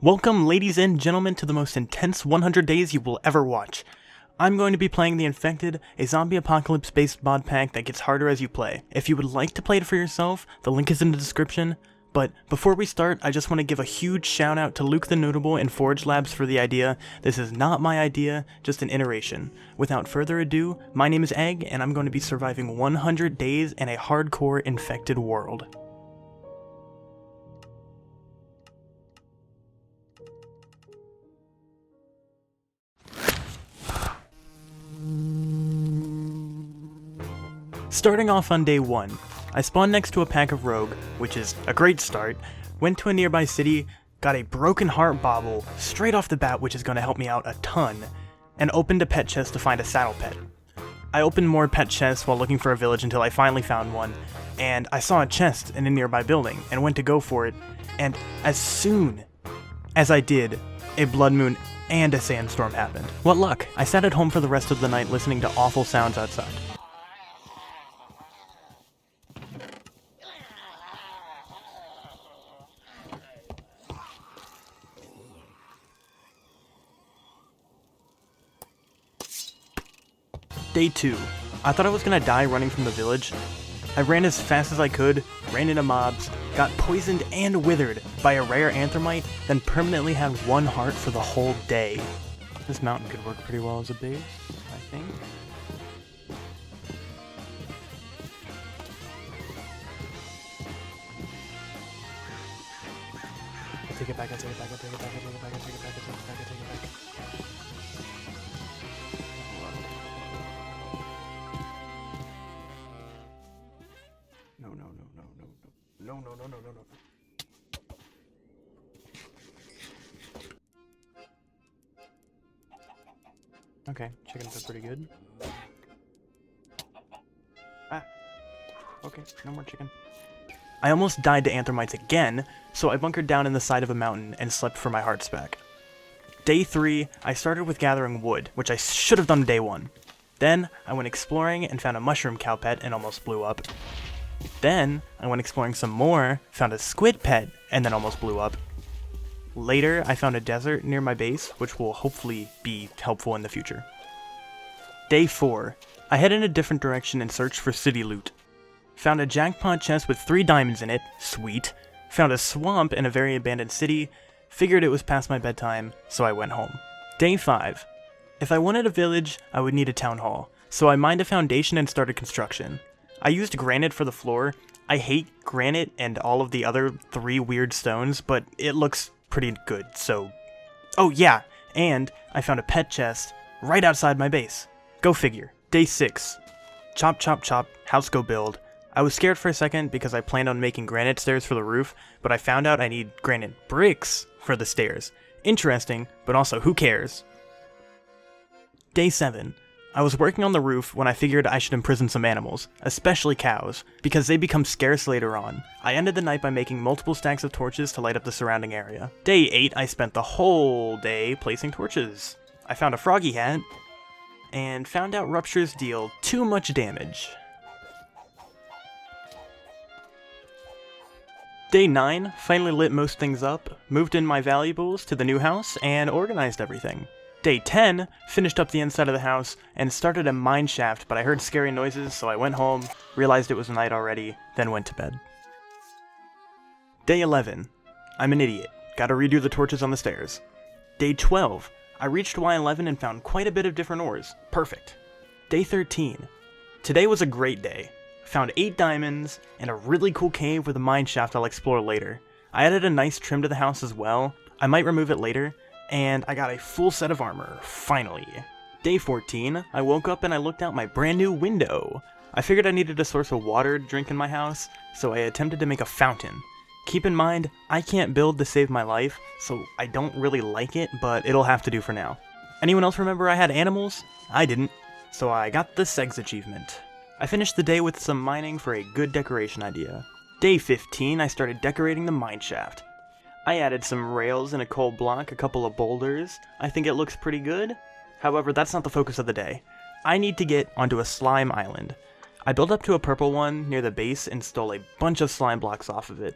Welcome, ladies and gentlemen, to the most intense 100 days you will ever watch. I'm going to be playing The Infected, a zombie apocalypse based Modpack that gets harder as you play. If you would like to play it for yourself, the link is in the description. But before we start, I just want to give a huge shout out to Luke the Notable and ForgeLabs for the idea. This is not my idea, just an iteration. Without further ado, my name is Egg, and I'm going to be surviving 100 days in a hardcore infected world. Starting off on day 1, I spawned next to a pack of rogue, which is a great start, went to a nearby city, got a broken heart bauble straight off the bat, which is going to help me out a ton, and opened a pet chest to find a saddle pet. I opened more pet chests while looking for a village until I finally found one, and I saw a chest in a nearby building and went to go for it, and as soon as I did, a blood moon and a sandstorm happened. What luck! I sat at home for the rest of the night listening to awful sounds outside. Day 2. I thought I was gonna die running from the village. I ran as fast as I could, ran into mobs, got poisoned and withered by a rare anthromite, then permanently had 1 heart for the whole day. This mountain could work pretty well as a base, I think. I take it back, I take it back, I take it back, I take it back, I take it back, I take it back, I take it back. No. Okay, chickens are pretty good. Okay, no more chicken. I almost died to anthromites again, so I bunkered down in the side of a mountain and slept for my hearts back. Day 3, I started with gathering wood, which I should have done day 1. Then, I went exploring and found a mushroom cow pet and almost blew up. Then, I went exploring some more, found a squid pet, and then almost blew up. Later, I found a desert near my base, which will hopefully be helpful in the future. Day 4. I head in a different direction and searched for city loot. Found a jackpot chest with 3 diamonds in it, sweet. Found a swamp in a very abandoned city, figured it was past my bedtime, so I went home. Day 5. If I wanted a village, I would need a town hall, so I mined a foundation and started construction. I used granite for the floor. I hate granite and all of the other 3 weird stones, but it looks pretty good, so... Oh yeah, and I found a pet chest right outside my base. Go figure. Day 6. Chop chop chop, house go build. I was scared for a second because I planned on making granite stairs for the roof, but I found out I need granite bricks for the stairs. Interesting, but also who cares? Day 7. I was working on the roof when I figured I should imprison some animals, especially cows, because they become scarce later on. I ended the night by making multiple stacks of torches to light up the surrounding area. Day 8, I spent the whole day placing torches. I found a froggy hat, and found out ruptures deal too much damage. Day 9, finally lit most things up, moved in my valuables to the new house, and organized everything. Day 10, finished up the inside of the house, and started a mine shaft, but I heard scary noises, so I went home, realized it was night already, then went to bed. Day 11, I'm an idiot, gotta redo the torches on the stairs. Day 12, I reached Y11 and found quite a bit of different ores, perfect. Day 13, today was a great day. Found 8 diamonds, and a really cool cave with a mine shaft I'll explore later. I added a nice trim to the house as well, I might remove it later, and I got a full set of armor, finally. Day 14, I woke up and I looked out my brand new window. I figured I needed a source of water to drink in my house, so I attempted to make a fountain. Keep in mind, I can't build to save my life, so I don't really like it, but it'll have to do for now. Anyone else remember I had animals? I didn't, so I got the Segs achievement. I finished the day with some mining for a good decoration idea. Day 15, I started decorating the mine shaft. I added some rails and a coal block, a couple of boulders. I think it looks pretty good. However, that's not the focus of the day. I need to get onto a slime island. I built up to a purple one near the base and stole a bunch of slime blocks off of it.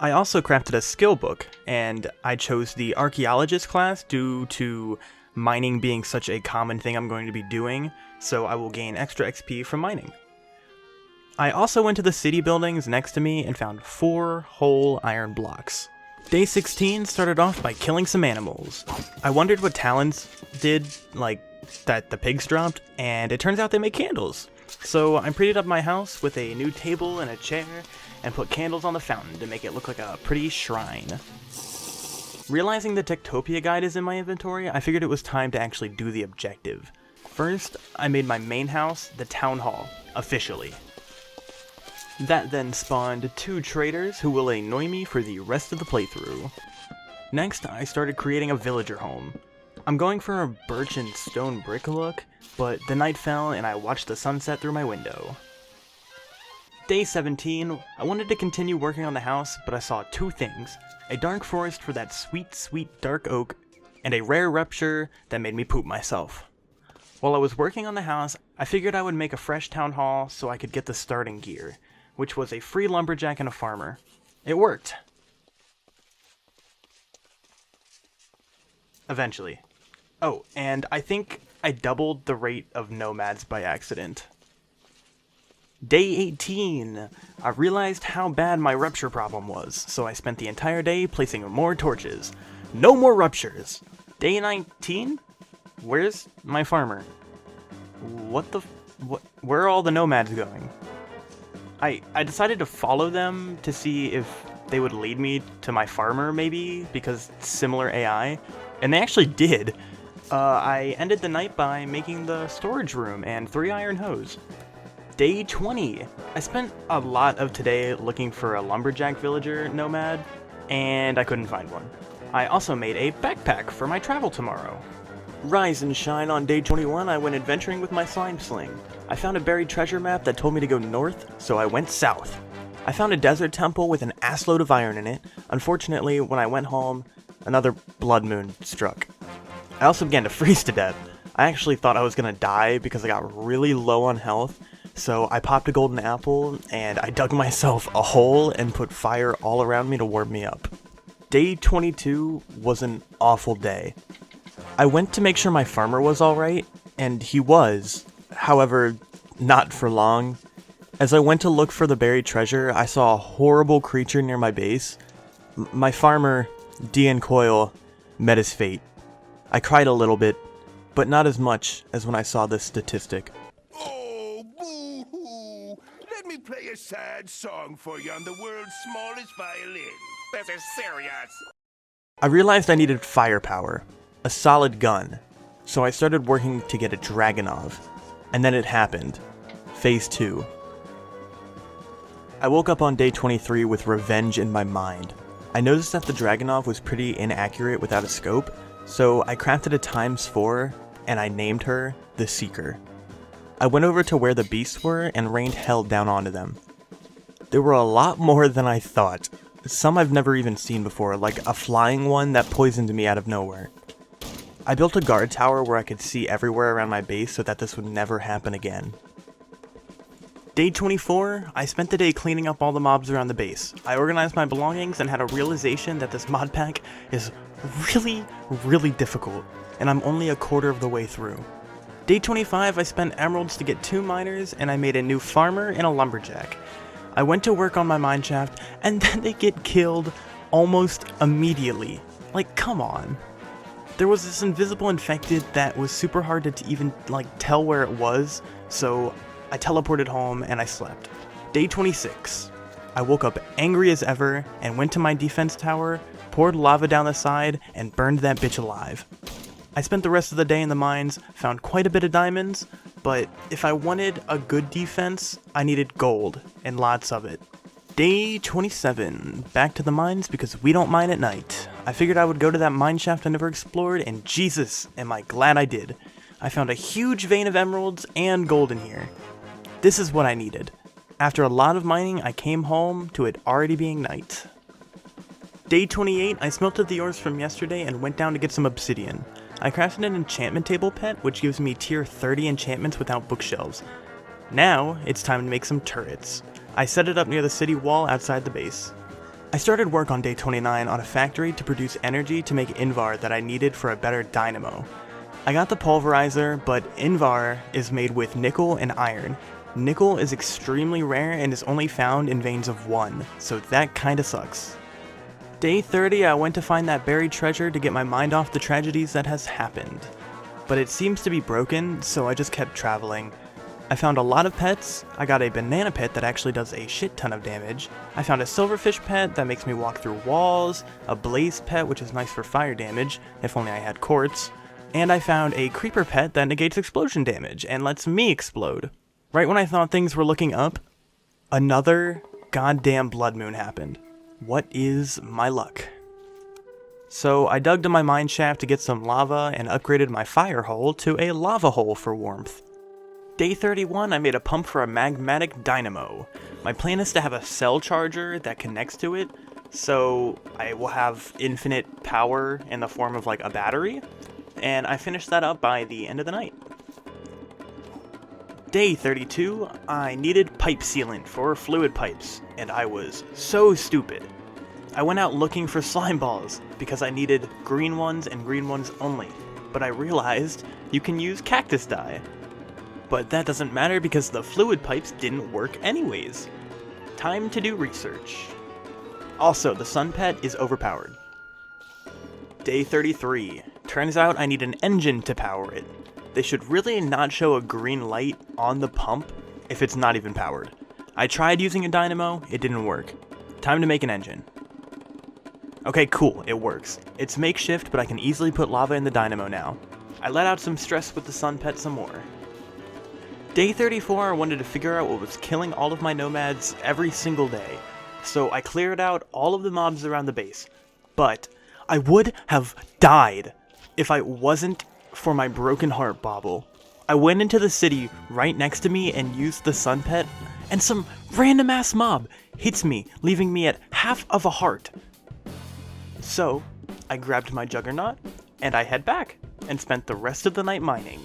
I also crafted a skill book, and I chose the archaeologist class due to mining being such a common thing I'm going to be doing, so I will gain extra XP from mining. I also went to the city buildings next to me and found 4 whole iron blocks. Day 16 started off by killing some animals. I wondered what talents did, like that the pigs dropped, and it turns out they make candles. So I prettied up my house with a new table and a chair, and put candles on the fountain to make it look like a pretty shrine. Realizing the Techtopia guide is in my inventory, I figured it was time to actually do the objective. First, I made my main house the town hall, officially. That then spawned 2 traders who will annoy me for the rest of the playthrough. Next, I started creating a villager home. I'm going for a birch and stone brick look, but the night fell and I watched the sunset through my window. Day 17, I wanted to continue working on the house, but I saw 2 things. A dark forest for that sweet, sweet dark oak, and a rare rupture that made me poop myself. While I was working on the house, I figured I would make a fresh town hall so I could get the starting gear, which was a free lumberjack and a farmer. It worked. Eventually. Oh, and I think I doubled the rate of nomads by accident. Day 18, I realized how bad my rupture problem was, so I spent the entire day placing more torches. No more ruptures! Day 19? Where's my farmer? Where are all the nomads going? I decided to follow them to see if they would lead me to my farmer, maybe, because similar AI, and they actually did. I ended the night by making the storage room and 3 iron hose. Day 20. I spent a lot of today looking for a lumberjack villager nomad, and I couldn't find one. I also made a backpack for my travel tomorrow. Rise and shine on day 21, I went adventuring with my slime sling. I found a buried treasure map that told me to go north, so I went south. I found a desert temple with an assload of iron in it. Unfortunately, when I went home, another blood moon struck. I also began to freeze to death. I actually thought I was gonna die because I got really low on health, so I popped a golden apple, and I dug myself a hole and put fire all around me to warm me up. Day 22 was an awful day. I went to make sure my farmer was alright, and he was. However, not for long. As I went to look for the buried treasure, I saw a horrible creature near my base. My farmer, Dean Coyle, met his fate. I cried a little bit, but not as much as when I saw this statistic. Oh, boo-hoo! Let me play a sad song for you on the world's smallest violin. This is serious. I realized I needed firepower, a solid gun, so I started working to get a Dragunov. And then it happened. Phase 2. I woke up on day 23 with revenge in my mind. I noticed that the Dragunov was pretty inaccurate without a scope, so I crafted a ×4, and I named her the Seeker. I went over to where the beasts were and rained hell down onto them. There were a lot more than I thought. Some I've never even seen before, like a flying one that poisoned me out of nowhere. I built a guard tower where I could see everywhere around my base so that this would never happen again. Day 24, I spent the day cleaning up all the mobs around the base. I organized my belongings and had a realization that this mod pack is really, really difficult, and I'm only a quarter of the way through. Day 25, I spent emeralds to get 2 miners, and I made a new farmer and a lumberjack. I went to work on my mineshaft, and then they get killed almost immediately. Like, come on. There was this invisible infected that was super hard to even, tell where it was, so I teleported home and I slept. Day 26. I woke up angry as ever and went to my defense tower, poured lava down the side, and burned that bitch alive. I spent the rest of the day in the mines, found quite a bit of diamonds, but if I wanted a good defense, I needed gold, and lots of it. Day 27. Back to the mines because we don't mine at night. I figured I would go to that mine shaft I never explored, and Jesus, am I glad I did. I found a huge vein of emeralds and gold in here. This is what I needed. After a lot of mining, I came home to it already being night. Day 28, I smelted the ores from yesterday and went down to get some obsidian. I crafted an enchantment table pet, which gives me tier 30 enchantments without bookshelves. Now, it's time to make some turrets. I set it up near the city wall outside the base. I started work on day 29 on a factory to produce energy to make Invar that I needed for a better dynamo. I got the pulverizer, but Invar is made with nickel and iron. Nickel is extremely rare and is only found in veins of 1, so that kinda sucks. Day 30, I went to find that buried treasure to get my mind off the tragedies that has happened. But it seems to be broken, so I just kept traveling. I found a lot of pets. I got a banana pet that actually does a shit ton of damage. I found a silverfish pet that makes me walk through walls, a blaze pet which is nice for fire damage, if only I had quartz, and I found a creeper pet that negates explosion damage and lets me explode. Right when I thought things were looking up, another goddamn blood moon happened. What is my luck? So I dug to my mine shaft to get some lava and upgraded my fire hole to a lava hole for warmth. Day 31, I made a pump for a magmatic dynamo. My plan is to have a cell charger that connects to it, so I will have infinite power in the form of like a battery, and I finished that up by the end of the night. Day 32, I needed pipe sealant for fluid pipes, and I was so stupid. I went out looking for slime balls, because I needed green ones and green ones only, but I realized you can use cactus dye. But that doesn't matter because the fluid pipes didn't work anyways. Time to do research. Also, the sun pet is overpowered. Day 33. Turns out I need an engine to power it. They should really not show a green light on the pump if it's not even powered. I tried using a dynamo, it didn't work. Time to make an engine. Okay, cool, it works. It's makeshift, but I can easily put lava in the dynamo now. I let out some stress with the sun pet some more. Day 34, I wanted to figure out what was killing all of my nomads every single day, so I cleared out all of the mobs around the base. But I would have died if I wasn't for my broken heart bauble. I went into the city right next to me and used the sun pet, and some random ass mob hits me, leaving me at half of a heart. So I grabbed my juggernaut, and I head back, and spent the rest of the night mining.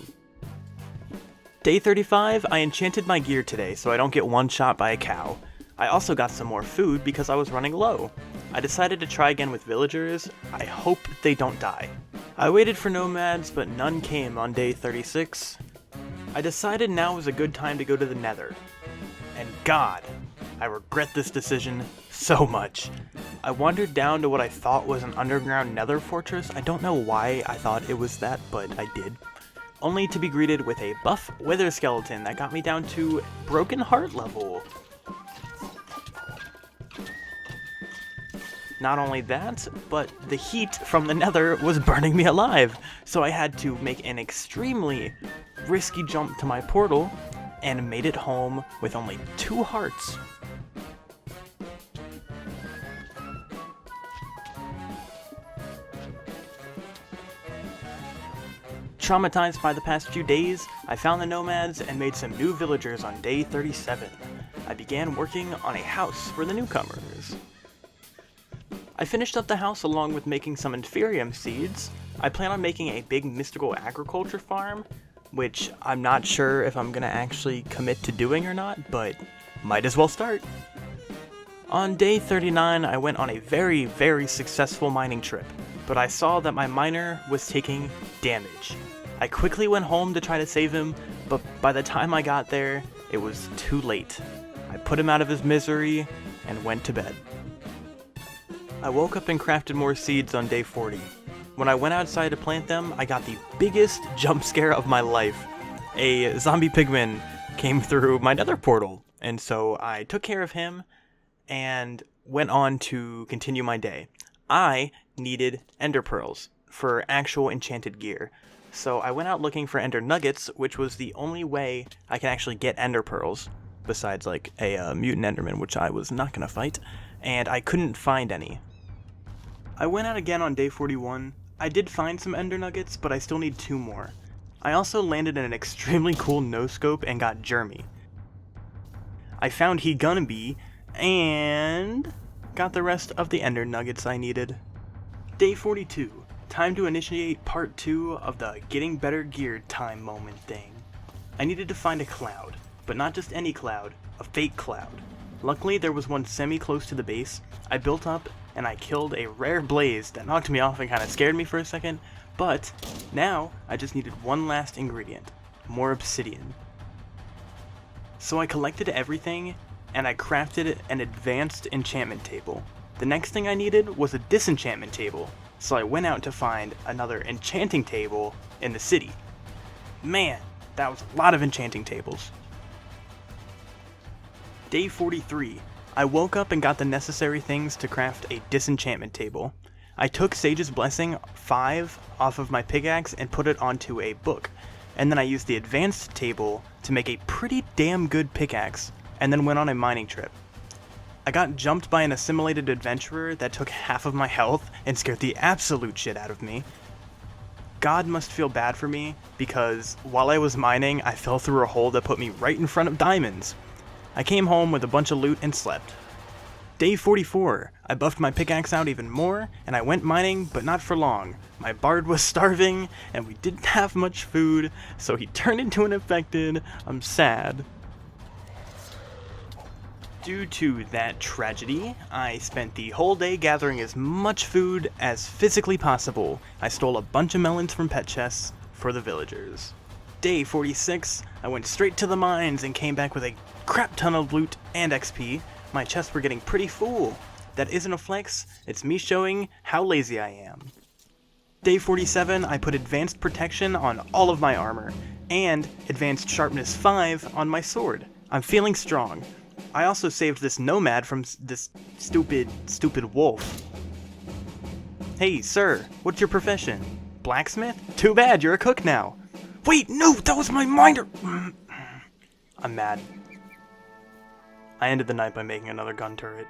Day 35, I enchanted my gear today so I don't get one shot by a cow. I also got some more food because I was running low. I decided to try again with villagers. I hope they don't die. I waited for nomads, but none came on day 36. I decided now was a good time to go to the nether. And God, I regret this decision so much. I wandered down to what I thought was an underground nether fortress. I don't know why I thought it was that, but I did. Only to be greeted with a buff wither skeleton that got me down to broken heart level. Not only that, but the heat from the nether was burning me alive, so I had to make an extremely risky jump to my portal and made it home with only 2 hearts. Traumatized by the past few days, I found the nomads and made some new villagers on day 37. I began working on a house for the newcomers. I finished up the house along with making some inferium seeds. I plan on making a big mystical agriculture farm, which I'm not sure if I'm gonna actually commit to doing or not, but might as well start. On day 39, I went on a very, very successful mining trip, but I saw that my miner was taking damage. I quickly went home to try to save him, but by the time I got there, it was too late. I put him out of his misery and went to bed. I woke up and crafted more seeds on day 40. When I went outside to plant them, I got the biggest jump scare of my life. A zombie pigman came through my nether portal, and so I took care of him and went on to continue my day. I needed ender pearls for actual enchanted gear, so I went out looking for ender nuggets, which was the only way I can actually get ender pearls, besides like a mutant enderman, which I was not gonna fight, and I couldn't find any. I went out again on day 41. I did find some ender nuggets, but I still need 2 more. I also landed in an extremely cool no-scope and got Jeremy. I found He Gonna Be, and got the rest of the ender nuggets I needed. Day 42. Time to initiate part 2 of the getting better geared time moment thing. I needed to find a cloud, but not just any cloud, a fake cloud. Luckily, there was one semi-close to the base. I built up, and I killed a rare blaze that knocked me off and kind of scared me for a second, but now I just needed one last ingredient, more obsidian. So I collected everything, and I crafted an advanced enchantment table. The next thing I needed was a disenchantment table, so I went out to find another enchanting table in the city. Man, that was a lot of enchanting tables. Day 43. I woke up and got the necessary things to craft a disenchantment table. I took Sage's Blessing 5 off of my pickaxe and put it onto a book, and then I used the advanced table to make a pretty damn good pickaxe, and then went on a mining trip. I got jumped by an assimilated adventurer that took half of my health and scared the absolute shit out of me. God must feel bad for me, because while I was mining, I fell through a hole that put me right in front of diamonds. I came home with a bunch of loot and slept. Day 44. I buffed my pickaxe out even more, and I went mining, but not for long. My bard was starving, and we didn't have much food, so he turned into an infected. I'm sad. Due to that tragedy, I spent the whole day gathering as much food as physically possible. I stole a bunch of melons from pet chests for the villagers. Day 46, I went straight to the mines and came back with a crap ton of loot and XP. My chests were getting pretty full. That isn't a flex, it's me showing how lazy I am. Day 47, I put advanced protection on all of my armor, and advanced sharpness 5 on my sword. I'm feeling strong. I also saved this nomad from this stupid wolf. Hey, sir, what's your profession? Blacksmith? Too bad, you're a cook now. Wait, no, that was my miner! I'm mad. I ended the night by making another gun turret.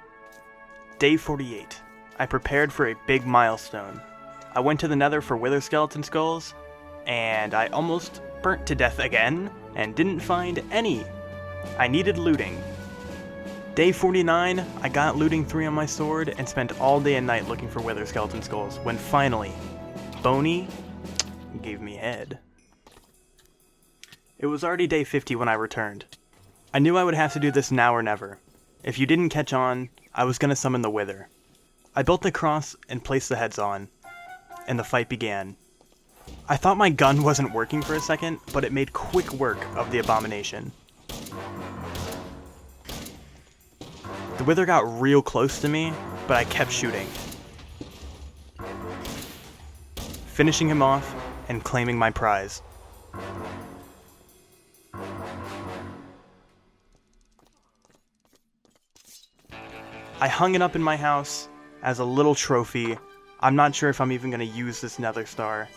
Day 48. I prepared for a big milestone. I went to the nether for wither skeleton skulls, and I almost burnt to death again, and didn't find any. I needed looting. Day 49, I got looting 3 on my sword, and spent all day and night looking for wither skeleton skulls, when finally, Boney gave me head. It was already day 50 when I returned. I knew I would have to do this now or never. If you didn't catch on, I was gonna summon the wither. I built the cross and placed the heads on, and the fight began. I thought my gun wasn't working for a second, but it made quick work of the abomination. The wither got real close to me, but I kept shooting, finishing him off and claiming my prize. I hung it up in my house as a little trophy. I'm not sure if I'm even going to use this nether star.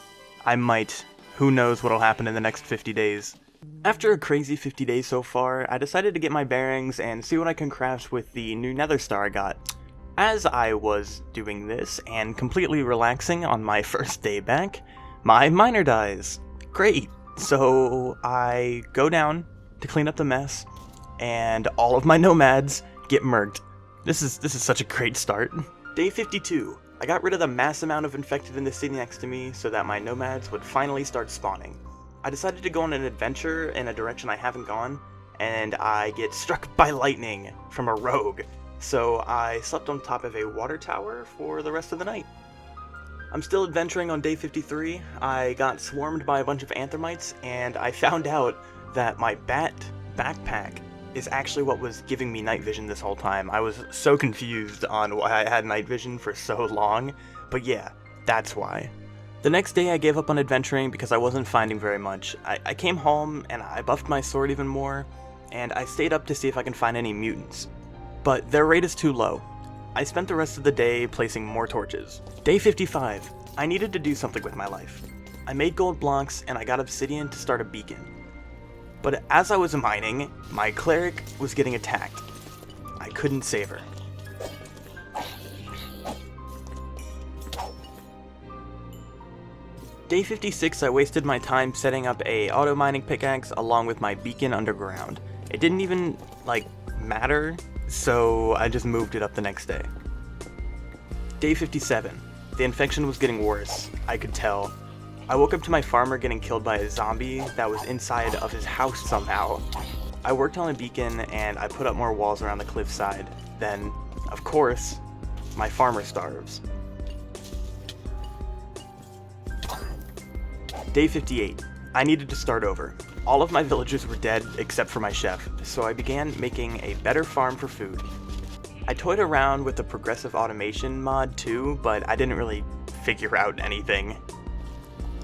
I might. Who knows what'll happen in the next 50 days. After a crazy 50 days so far, I decided to get my bearings and see what I can craft with the new nether star I got. As I was doing this and completely relaxing on my first day back, my miner dies. Great. So I go down to clean up the mess, and all of my nomads get murked. This is such a great start. Day 52. I got rid of the mass amount of infected in the city next to me so that my nomads would finally start spawning. I decided to go on an adventure in a direction I haven't gone, and I get struck by lightning from a rogue. So I slept on top of a water tower for the rest of the night. I'm still adventuring on day 53. I got swarmed by a bunch of anthermites, and I found out that my bat backpack is actually what was giving me night vision this whole time. I was so confused on why I had night vision for so long, but yeah, that's why. The next day I gave up on adventuring because I wasn't finding very much. I came home and I buffed my sword even more, and I stayed up to see if I can find any mutants. But their rate is too low. I spent the rest of the day placing more torches. Day 55. I needed to do something with my life. I made gold blocks and I got obsidian to start a beacon. But as I was mining, my cleric was getting attacked. I couldn't save her. Day 56, I wasted my time setting up a auto mining pickaxe along with my beacon underground. It didn't even, matter, so I just moved it up the next day. Day 57. The infection was getting worse, I could tell. I woke up to my farmer getting killed by a zombie that was inside of his house somehow. I worked on a beacon and I put up more walls around the cliffside. Then, of course, my farmer starves. Day 58. I needed to start over. All of my villagers were dead except for my chef, so I began making a better farm for food. I toyed around with the progressive automation mod too, but I didn't really figure out anything.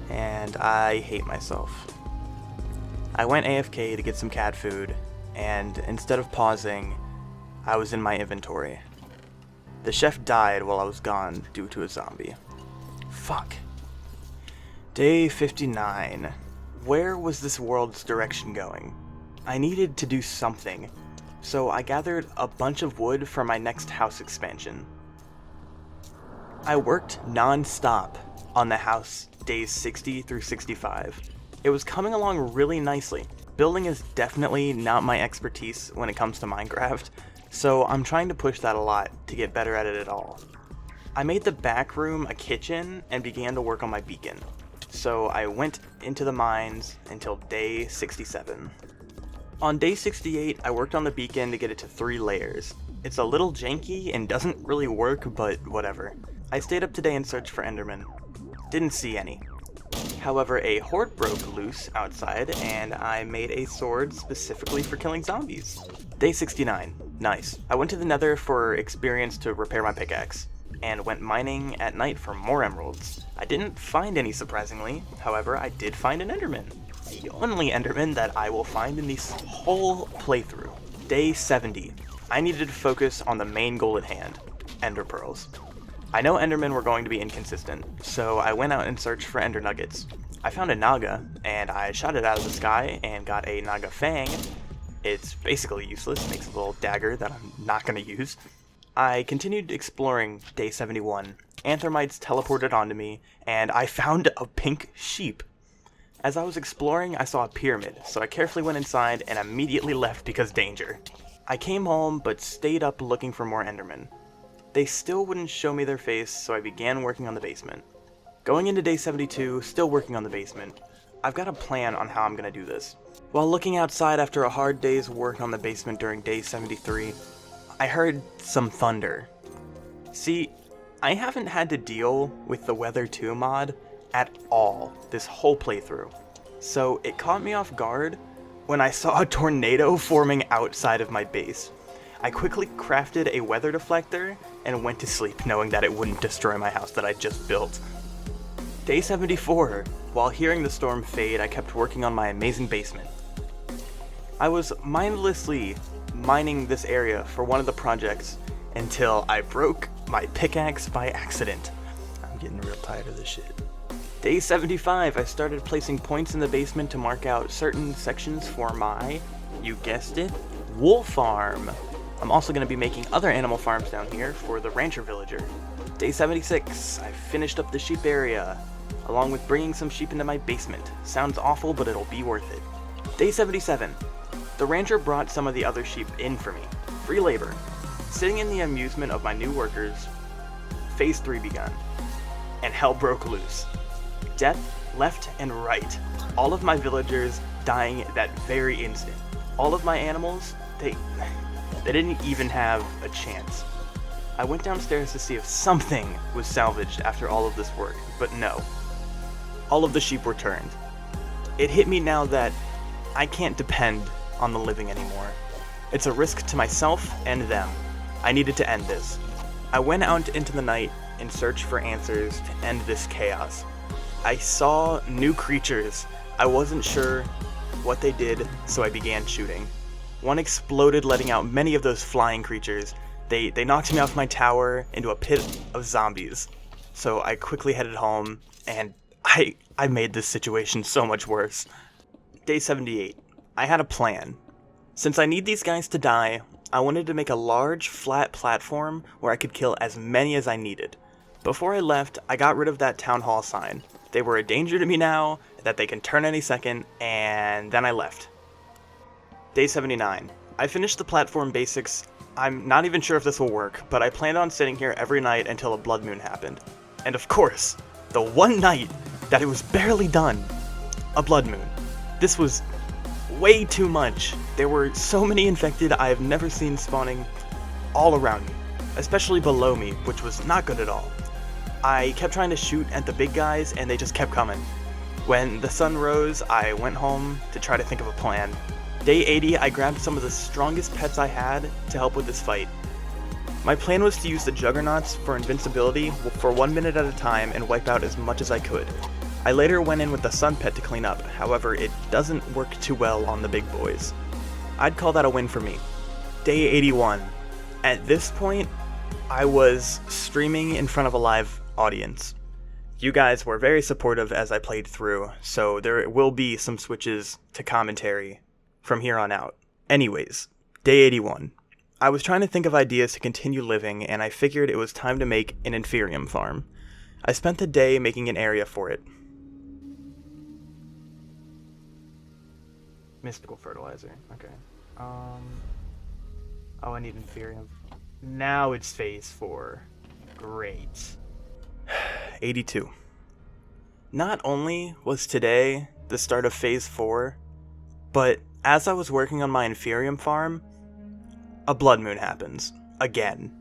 And I hate myself. I went AFK to get some cat food, and instead of pausing, I was in my inventory. The chef died while I was gone due to a zombie. Fuck. Day 59. Where was this world's direction going? I needed to do something, so I gathered a bunch of wood for my next house expansion. I worked non-stop on the house days 60 through 65. It was coming along really nicely. Building is definitely not my expertise when it comes to Minecraft, so I'm trying to push that a lot to get better at it at all. I made the back room a kitchen and began to work on my beacon. So I went into the mines until day 67. On day 68, I worked on the beacon to get it to 3 layers. It's a little janky and doesn't really work, but whatever. I stayed up today and searched for Endermen. Didn't see any. However, a horde broke loose outside, and I made a sword specifically for killing zombies. Day 69. Nice. I went to the Nether for experience to repair my pickaxe, and went mining at night for more emeralds. I didn't find any, surprisingly. However, I did find an Enderman. The only Enderman that I will find in this whole playthrough. Day 70. I needed to focus on the main goal at hand, Ender Pearls. I know Endermen were going to be inconsistent, so I went out and searched for Ender Nuggets. I found a Naga, and I shot it out of the sky and got a Naga Fang. It's basically useless, makes a little dagger that I'm not going to use. I continued exploring day 71. Anthermites teleported onto me, and I found a pink sheep. As I was exploring, I saw a pyramid, so I carefully went inside and immediately left because danger. I came home, but stayed up looking for more Endermen. They still wouldn't show me their face, so I began working on the basement. Going into day 72, still working on the basement. I've got a plan on how I'm going to do this. While looking outside after a hard day's work on the basement during day 73, I heard some thunder. See, I haven't had to deal with the Weather 2 mod at all this whole playthrough, so it caught me off guard when I saw a tornado forming outside of my base. I quickly crafted a weather deflector and went to sleep knowing that it wouldn't destroy my house that I just built. Day 74. While hearing the storm fade, I kept working on my amazing basement. I was mindlessly mining this area for one of the projects until I broke my pickaxe by accident. I'm getting real tired of this shit. Day 75, I started placing points in the basement to mark out certain sections for my, you guessed it, wool farm. I'm also going to be making other animal farms down here for the rancher villager. Day 76, I finished up the sheep area, along with bringing some sheep into my basement. Sounds awful, but it'll be worth it. Day 77, the rancher brought some of the other sheep in for me. Free labor. Sitting in the amusement of my new workers, phase 3 begun, and hell broke loose. Death left and right. All of my villagers dying at that very instant. All of my animals, they didn't even have a chance. I went downstairs to see if something was salvaged after all of this work, but no. All of the sheep were turned. It hit me now that I can't depend on the living anymore. It's a risk to myself and them. I needed to end this. I went out into the night in search for answers to end this chaos. I saw new creatures. I wasn't sure what they did, so I began shooting. One exploded, letting out many of those flying creatures. They knocked me off my tower into a pit of zombies. So I quickly headed home, and I made this situation so much worse. Day 78. I had a plan. Since I need these guys to die, I wanted to make a large, flat platform where I could kill as many as I needed. Before I left, I got rid of that town hall sign. They were a danger to me now, that they can turn any second, and then I left. Day 79. I finished the platform basics. I'm not even sure if this will work, but I planned on sitting here every night until a blood moon happened. And of course, the one night that it was barely done, a blood moon. This was way too much. There were so many infected I have never seen spawning all around me, especially below me, which was not good at all. I kept trying to shoot at the big guys and they just kept coming. When the sun rose, I went home to try to think of a plan. Day 80, I grabbed some of the strongest pets I had to help with this fight. My plan was to use the Juggernauts for invincibility for 1 minute at a time and wipe out as much as I could. I later went in with the Sun Pet to clean up, however it doesn't work too well on the big boys. I'd call that a win for me. Day 81. At this point, I was streaming in front of a live audience. You guys were very supportive as I played through, so there will be some switches to commentary from here on out. Anyways, day 81. I was trying to think of ideas to continue living, and I figured it was time to make an Inferium farm. I spent the day making an area for it. Mystical fertilizer, okay. Oh, I need Inferium. Now it's phase 4. Great. 82. Not only was today the start of phase 4, but as I was working on my Inferium farm, a blood moon happens. Again.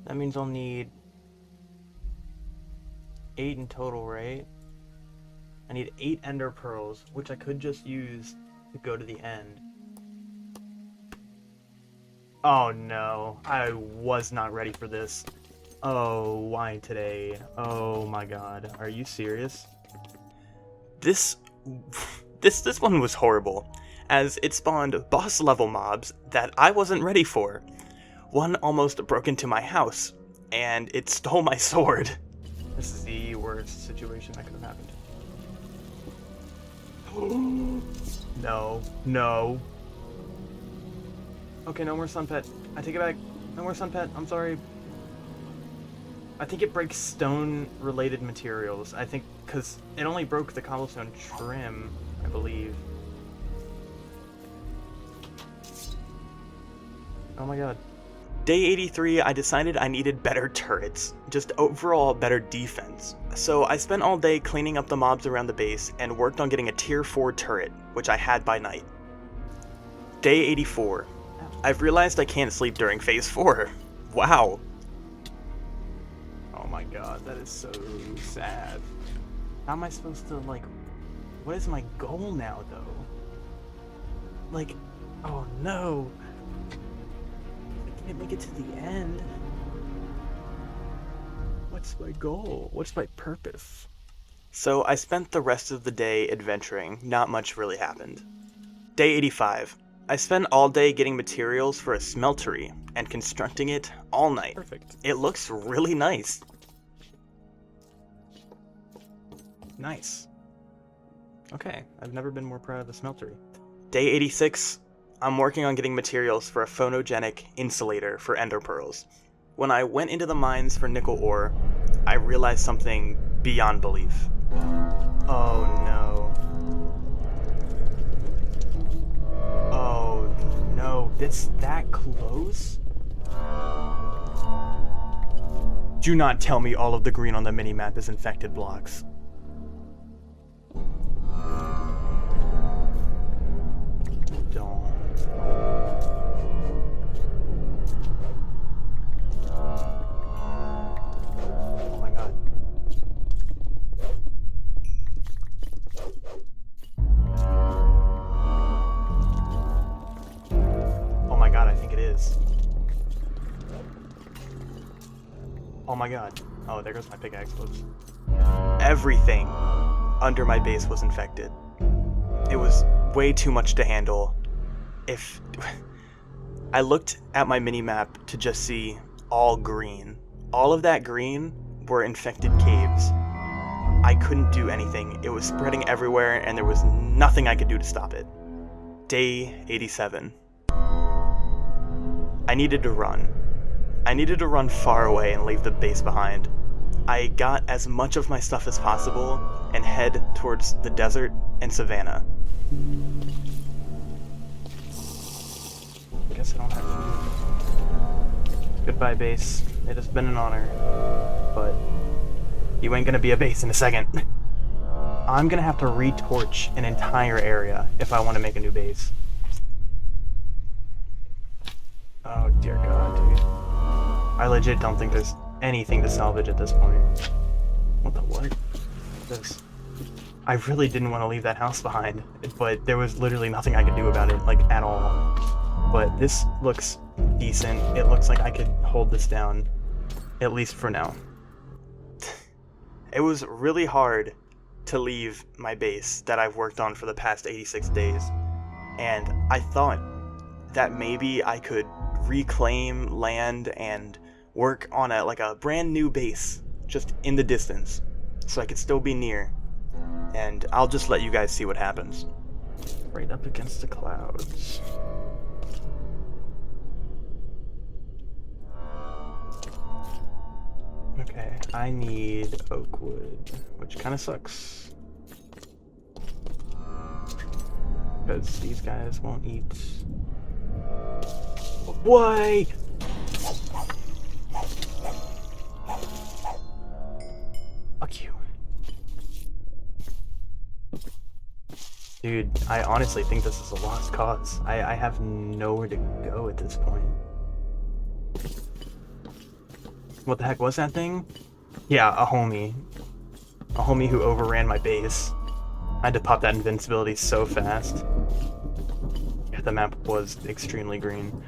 That means I'll need 8 in total, right? I need 8 ender pearls, which I could just use to go to the end. Oh no, I was not ready for this. Oh, why today? Oh my god, are you serious? This one was horrible, as it spawned boss level mobs that I wasn't ready for. One almost broke into my house, and it stole my sword. This is the worst situation that could have happened. No, no. Okay, no more Sun Pet. I take it back. No more Sun Pet, I'm sorry. I think it breaks stone-related materials. I think, because it only broke the cobblestone trim, I believe. Oh my god. Day 83, I decided I needed better turrets. Just overall better defense. So I spent all day cleaning up the mobs around the base and worked on getting a tier 4 turret, which I had by night. Day 84. I've realized I can't sleep during phase 4. Wow. Oh my god, that is so sad. How am I supposed to, like, what is my goal now, though? Like, oh no. I can't make it to the end. What's my goal? What's my purpose? So I spent the rest of the day adventuring. Not much really happened. Day 85. I spent all day getting materials for a smeltery and constructing it all night. Perfect. It looks really nice. Nice. Okay, I've never been more proud of the smeltery. Day 86. I'm working on getting materials for a phonogenic insulator for ender pearls. When I went into the mines for nickel ore, I realized something beyond belief. Oh no. Oh no, it's that close? Do not tell me all of the green on the minimap is infected blocks. Don't. Oh my god. Oh my god, I think it is. Oh my god. Oh, there goes my pickaxe. Whoops. Everything under my base was infected. It was way too much to handle. If I looked at my minimap to just see all green, all of that green were infected caves. I couldn't do anything. It was spreading everywhere and there was nothing I could do to stop it. Day 87. I needed to run. I needed to run far away and leave the base behind. I got as much of my stuff as possible and head towards the desert and savannah. Guess I don't have food. Goodbye, base. It has been an honor, but you ain't gonna be a base in a second. I'm gonna have to retorch an entire area if I want to make a new base. Oh dear god, dude. I legit don't think there's anything to salvage at this point. What the what? This. I really didn't want to leave that house behind, but there was literally nothing I could do about it, like, at all. But this looks decent. It looks like I could hold this down, at least for now. It was really hard to leave my base that I've worked on for the past 86 days, and I thought that maybe I could reclaim land and work on a brand new base just in the distance, so I could still be near. And I'll just let you guys see what happens. Right up against the clouds. Okay, I need oak wood, which kind of sucks. Because these guys won't eat. Why? Fuck you. Dude, I honestly think this is a lost cause. I have nowhere to go at this point. What the heck was that thing? Yeah, a homie. A homie who overran my base. I had to pop that invincibility so fast. Yeah, the map was extremely green.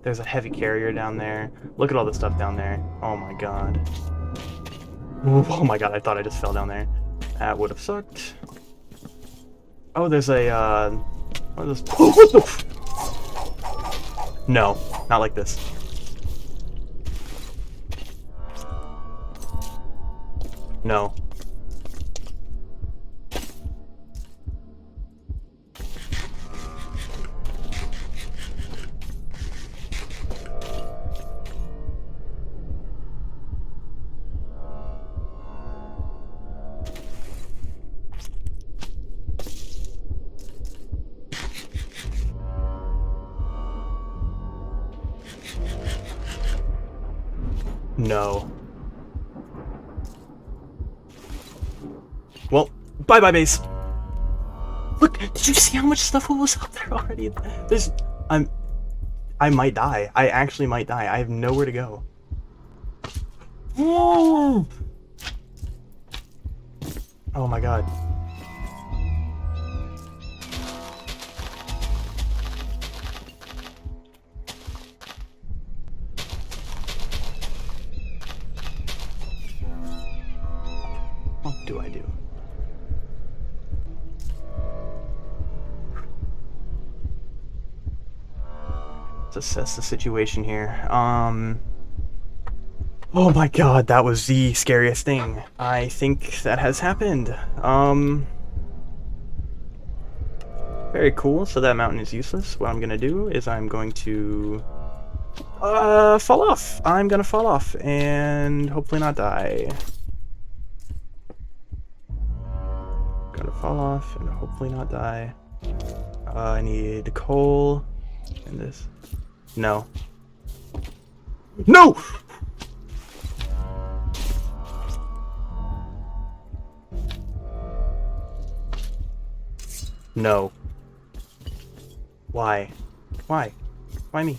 There's a heavy carrier down there. Look at all the stuff down there. Oh my god. Oh my god, I thought I just fell down there. That would have sucked. Oh, there's a, what is this? Oh, what the No, not like this. No. No. Well, bye-bye base. Look, did you see how much stuff was up there already? I might die. I actually might die. I have nowhere to go. Oh my god. What do I do? Let's assess the situation here. Oh my god, that was the scariest thing I think that has happened. Very cool. So that mountain is useless. What I'm gonna do is I'm going to fall off. I'm gonna fall off and hopefully not die. Gonna fall off and hopefully not die. I need coal and this. No. No! No. Why? Why? Why me?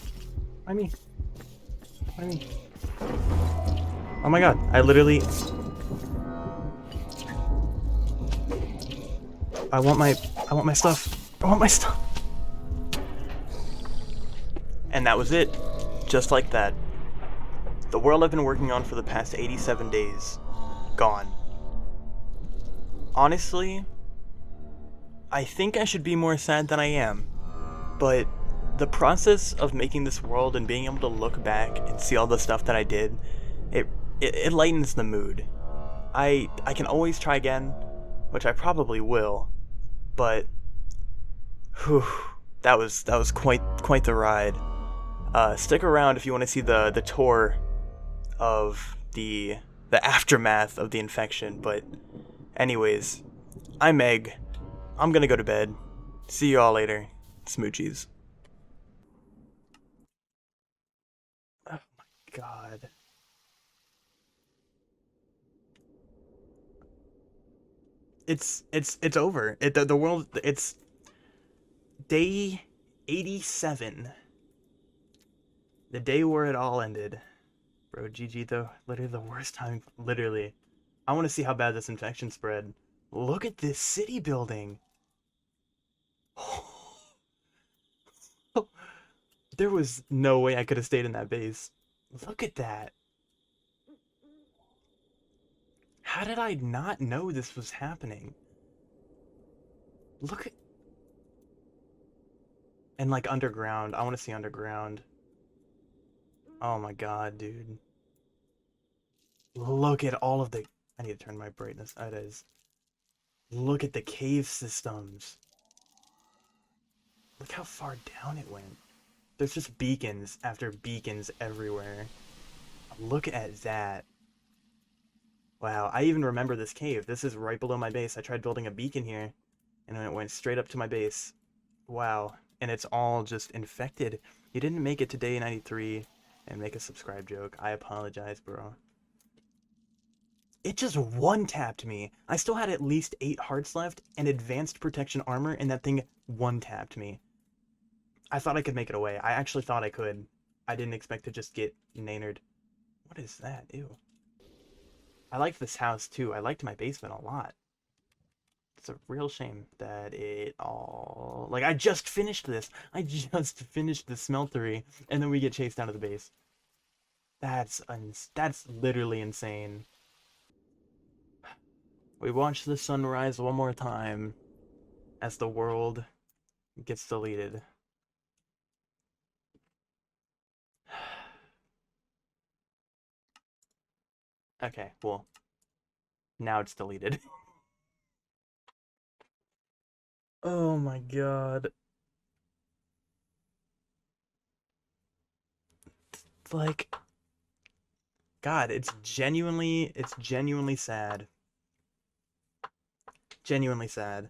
Why me? Why me? Oh my god, I literally... I want my stuff. I want my stuff. And that was it. Just like that. The world I've been working on for the past 87 days. Gone. Honestly, I think I should be more sad than I am. But the process of making this world and being able to look back and see all the stuff that I did, it lightens the mood. I can always try again, which I probably will. But whew, that was quite the ride. Stick around if you want to see the tour of the aftermath of the infection. But anyways, I'm Meg. I'm gonna go to bed. See you all later. Smoochies. Oh my god. it's over. The world, it's day 87. The day where it all ended. Bro, GG though. Literally the worst time. Literally. I want to see how bad this infection spread. Look at this city building. There was no way I could have stayed in that base. Look at that. How did I not know this was happening? Look at... And like underground. I want to see underground. Oh my god, dude. Look at all of the... I need to turn my brightness. It is. Look at the cave systems. Look how far down it went. There's just beacons after beacons everywhere. Look at that. Wow, I even remember this cave. This is right below my base. I tried building a beacon here, and then it went straight up to my base. Wow, and it's all just infected. You didn't make it to day 93 and make a subscribe joke. I apologize, bro. It just one-tapped me. I still had at least 8 hearts left and advanced protection armor, and that thing one-tapped me. I thought I could make it away. I actually thought I could. I didn't expect to just get nanered. What is that? Ew. I liked this house too. I liked my basement a lot. It's a real shame that it all... Like, I just finished this. I just finished the smeltery, and then we get chased out of the base. That's literally insane. We watch the sunrise one more time as the world gets deleted. Okay, well, now it's deleted. Oh my god. Like, God, it's genuinely sad. Genuinely sad.